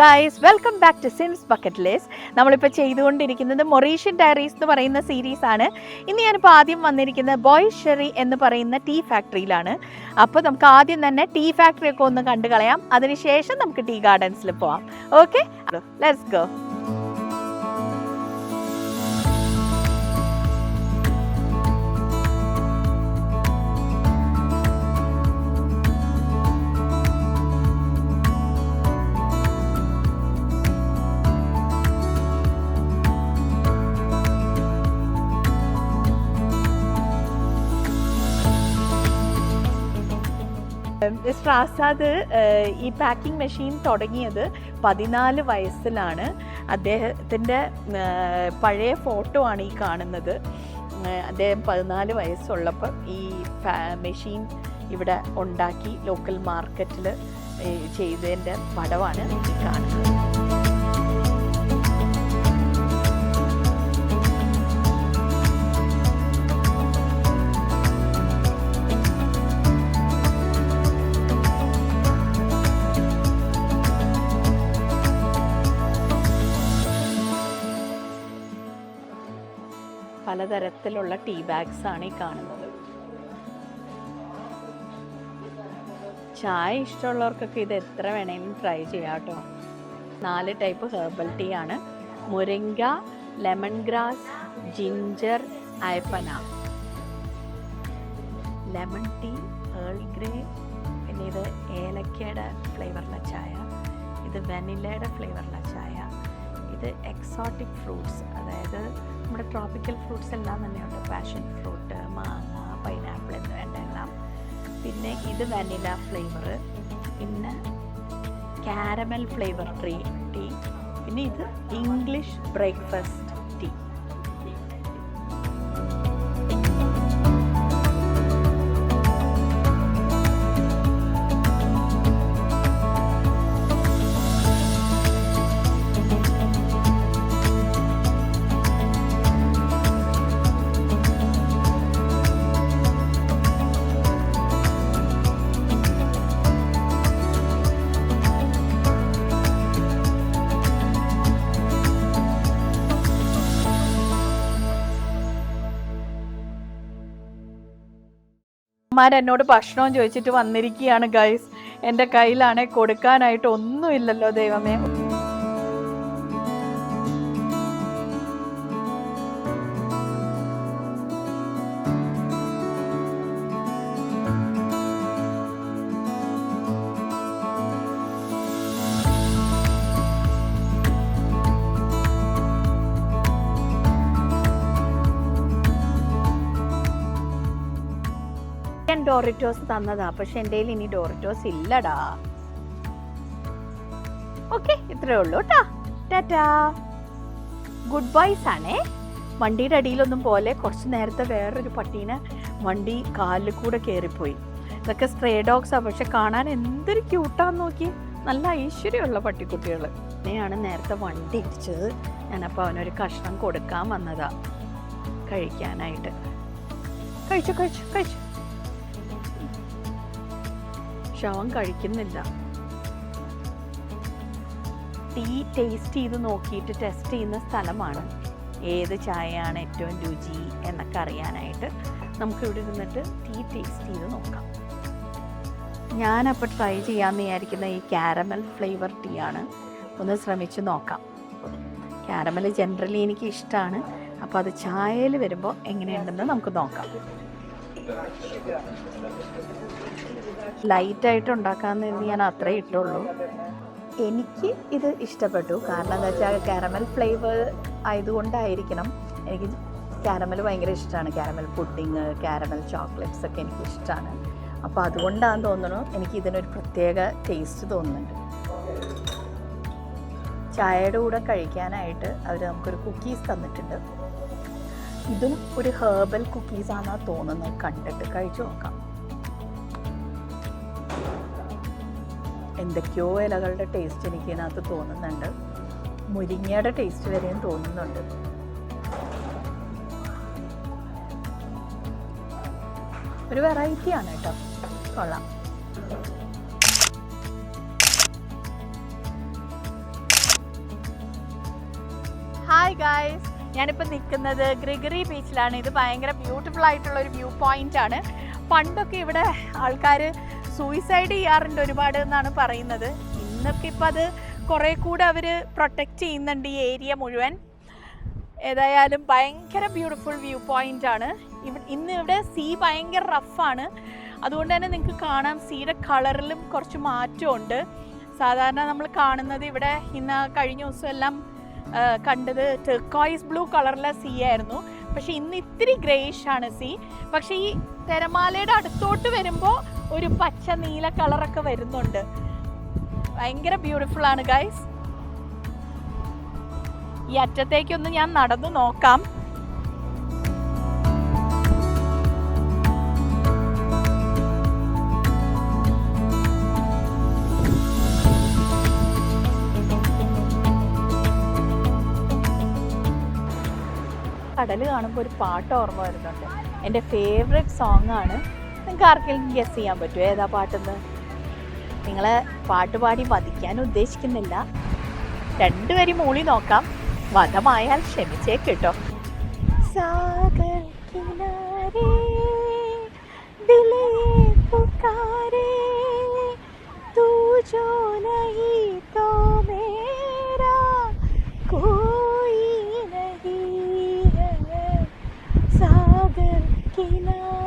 Guys, welcome back to Sims bucket list. നമ്മളിപ്പോൾ ചെയ്തുകൊണ്ടിരിക്കുന്നത് മൊറീഷ്യൻ diaries എന്ന് പറയുന്ന സീരീസാണ്. ഇന്ന് ഞാനിപ്പോൾ ആദ്യം വന്നിരിക്കുന്നത് ബോയ് ഷെറി എന്ന് പറയുന്ന ടീ ഫാക്ടറിയിലാണ്. അപ്പോൾ നമുക്ക് ആദ്യം തന്നെ ടീ ഫാക്ടറി ഒക്കെ ഒന്ന് കണ്ടു കളയാം. അതിനുശേഷം നമുക്ക് ടീ ഗാർഡൻസിൽ പോവാം. Okay, let's go. Mister Azad ഈ പാക്കിംഗ് മെഷീൻ തുടങ്ങിയത് 14 വയസ്സിലാണ്. അദ്ദേഹത്തിൻ്റെ പഴയ ഫോട്ടോ ആണ് ഈ കാണുന്നത്. അദ്ദേഹം 14 വയസ്സുള്ളപ്പോൾ ഈ മെഷീൻ ഇവിടെ ഉണ്ടാക്കി ലോക്കൽ മാർക്കറ്റിൽ ചെയ്തതിൻ്റെ പടമാണ് ഈ കാണുന്നത്. പലതരത്തിലുള്ള ടീ ബാഗ്സ് ആണ് ഈ കാണുന്നത്. ചായ ഇഷ്ടമുള്ളവർക്കൊക്കെ ഇത് എത്ര വേണമെങ്കിലും ട്രൈ ചെയ്യാം കേട്ടോ. 4 ടൈപ്പ് ഹെർബൽ ടീ ആണ്. മുരിങ്ങ, ലെമൺ ഗ്രാസ്, ജിഞ്ചർ, അയപ്പന. ലെമൺ ടീ, ഏൾ ഗ്രേ, പിന്നെ ഇത് ഏലക്കയുടെ ഫ്ലേവറിലെ ചായ, ഇത് വെനിലയുടെ ഫ്ലേവറിലെ ചായ, ഇത് എക്സോട്ടിക് ഫ്രൂട്ട്സ്, അതായത് നമ്മുടെ ട്രോപ്പിക്കൽ ഫ്രൂട്ട്സ് എല്ലാം തന്നെയുണ്ട്. പാഷൻ ഫ്രൂട്ട്, മാങ്ങ, പൈനാപ്പിൾ എന്ന് വേണ്ട എല്ലാം. പിന്നെ ഇത് വാനില ഫ്ലേവർ, പിന്നെ കാരമൽ ഫ്ലേവർ ടീ, പിന്നെ ഇത് ഇംഗ്ലീഷ് ബ്രേക്ക്ഫാസ്റ്റ് ടീ. എന്നോട് ഭക്ഷണവും ചോദിച്ചിട്ട് വന്നിരിക്കുകയാണ് ഗൈസ്. എൻ്റെ കയ്യിലാണെ കൊടുക്കാനായിട്ട് ഒന്നുമില്ലല്ലോ ദൈവമേ. ഡോറിറ്റോസ് തന്നതാ, പക്ഷെ എൻ്റെ കയ്യിൽ ഇനി ഡോറിറ്റോസ് ഇല്ലടാ. ഓക്കെ, ഇത്രേ ഉള്ളൂ കേട്ടോ. ടാറ്റാ, ഗുഡ് ബൈസ് ആണേ. വണ്ടിയുടെ അടിയിലൊന്നും പോലെ കുറച്ച് നേരത്തെ വേറൊരു പട്ടീനെ വണ്ടി കാലിൽ കൂടെ കയറിപ്പോയി. ഇതൊക്കെ സ്ട്രേ ഡോഗ്സാ, പക്ഷെ കാണാൻ എന്തൊരു ക്യൂട്ടാന്ന് നോക്കി. നല്ല ഐശ്വര്യമുള്ള പട്ടിക്കുട്ടികൾ. അങ്ങനെയാണ് നേരത്തെ വണ്ടി ഇടിച്ചത്. ഞാനപ്പോൾ അവനൊരു കഷ്ണം കൊടുക്കാൻ വന്നതാ കഴിക്കാനായിട്ട്. കഴിച്ചു കഴിച്ചു കഴിച്ചു. അവൻ കഴിക്കുന്നില്ല. ടീ ടേസ്റ്റ് ചെയ്ത് നോക്കിയിട്ട് ടെസ്റ്റ് ചെയ്യുന്ന സ്ഥലമാണ്. ഏത് ചായയാണ് ഏറ്റവും രുചി എന്നൊക്കെ അറിയാനായിട്ട് നമുക്കിവിടെ ഇരുന്നിട്ട് ടീ ടേസ്റ്റ് ചെയ്ത് നോക്കാം. ഞാനപ്പോൾ ട്രൈ ചെയ്യാമെന്ന് വിചാരിക്കുന്ന ഈ കാരമൽ ഫ്ലേവർ ടീ ആണ്. ഒന്ന് ശ്രമിച്ച് നോക്കാം. കാരമൽ ജനറലി എനിക്ക് ഇഷ്ടമാണ്. അപ്പോൾ അത് ചായയിൽ വരുമ്പോൾ എങ്ങനെയുണ്ടെന്ന് നമുക്ക് നോക്കാം. ലൈറ്റായിട്ട് ഉണ്ടാക്കാമെന്ന് കരുതി ഞാൻ അത്രേ ഇട്ടുള്ളൂ. എനിക്ക് ഇത് ഇഷ്ടപ്പെട്ടു. കാരണം എന്താ വെച്ചാൽ കാരമൽ ഫ്ലേവർ ആയതുകൊണ്ടായിരിക്കണം. എനിക്ക് കാരമൽ ഭയങ്കര ഇഷ്ടമാണ്. കാരമൽ പുഡിങ്, കാരമൽ ചോക്ലേറ്റ്സ് ഒക്കെ എനിക്ക് ഇഷ്ടമാണ്. അപ്പോൾ അതുകൊണ്ടാണെന്ന് തോന്നുന്നു എനിക്ക് ഇതിനൊരു പ്രത്യേക ടേസ്റ്റ് തോന്നുന്നുണ്ട്. ചായയുടെ കൂടെ കഴിക്കാനായിട്ട് അവർ നമുക്കൊരു കുക്കീസ് തന്നിട്ടുണ്ട്. ഇതും ഒരു ഹെർബൽ കുക്കീസാണെന്നാണ് തോന്നുന്നത്. കണ്ടിട്ട് കഴിച്ചു നോക്കാം. എന്തൊക്കെയോ ഇലകളുടെ ടേസ്റ്റ് എനിക്ക് ഇതിനകത്ത് തോന്നുന്നുണ്ട്. മുരിങ്ങയുടെ ടേസ്റ്റ് വരെയും തോന്നുന്നുണ്ട്. ഒരു വെറൈറ്റിയാണ് കേട്ടോ, കൊള്ളാം. ഹായ് ഗായ്സ്, ഞാനിപ്പോൾ നിൽക്കുന്നത് ഗ്രിഗറി ബീച്ചിലാണ്. ഇത് ഭയങ്കര ബ്യൂട്ടിഫുൾ ആയിട്ടുള്ള ഒരു വ്യൂ പോയിന്റ് ആണ്. പണ്ടൊക്കെ ഇവിടെ ആൾക്കാർ സൂയിസൈഡ് ചെയ്യാറുണ്ട് ഒരുപാട് എന്നാണ് പറയുന്നത്. ഇന്നൊക്കെ ഇപ്പം അത് കുറേ കൂടെ അവർ പ്രൊട്ടക്റ്റ് ചെയ്യുന്നുണ്ട് ഈ ഏരിയ മുഴുവൻ. ഏതായാലും ഭയങ്കര ബ്യൂട്ടിഫുൾ വ്യൂ പോയിന്റ് ആണ്. ഇന്ന് ഇവിടെ സീ ഭയങ്കര റഫാണ്. അതുകൊണ്ട് തന്നെ നിങ്ങൾക്ക് കാണാം സീയുടെ കളറിലും കുറച്ച് മാറ്റമുണ്ട്. സാധാരണ നമ്മൾ കാണുന്നത് ഇവിടെ ഇന്ന് കഴിഞ്ഞ ദിവസം എല്ലാം കണ്ടത് ടെർക്കോയിസ് ബ്ലൂ കളറിലെ സീ ആയിരുന്നു. പക്ഷെ ഇന്ന് ഇത്തിരി ഗ്രേയിഷ് ആണ് സീ. പക്ഷെ ഈ തിരമാലയുടെ അടുത്തോട്ട് വരുമ്പോൾ ഒരു പച്ച നീല കളറൊക്കെ വരുന്നുണ്ട്. ഭയങ്കര ബ്യൂട്ടിഫുൾ ആണ് ഗൈസ്. ഈ അറ്റത്തേക്കൊന്ന് ഞാൻ നടന്നു നോക്കാം. കടൽ കാണുമ്പോൾ ഒരു പാട്ട് ഓർമ്മ വരുന്നുണ്ട്. എൻ്റെ ഫേവറേറ്റ് സോങ് ആണ്. നിങ്ങൾക്ക് ആർക്കെങ്കിലും ഗസ് ചെയ്യാൻ പറ്റുമോ ഏതാ പാട്ടെന്ന്? നിങ്ങളെ പാട്ട് പാടി വധിക്കാൻ ഉദ്ദേശിക്കുന്നില്ല. രണ്ടുപേരും മൂളി നോക്കാം. വധമായാൽ ക്ഷമിച്ചേട്ടോ. സാഗർ കിനാരേ ദിലേ പുകാരേ തൂ ജോ നഹീ തോ മേരാ कोई नहीं है सागर किनारे.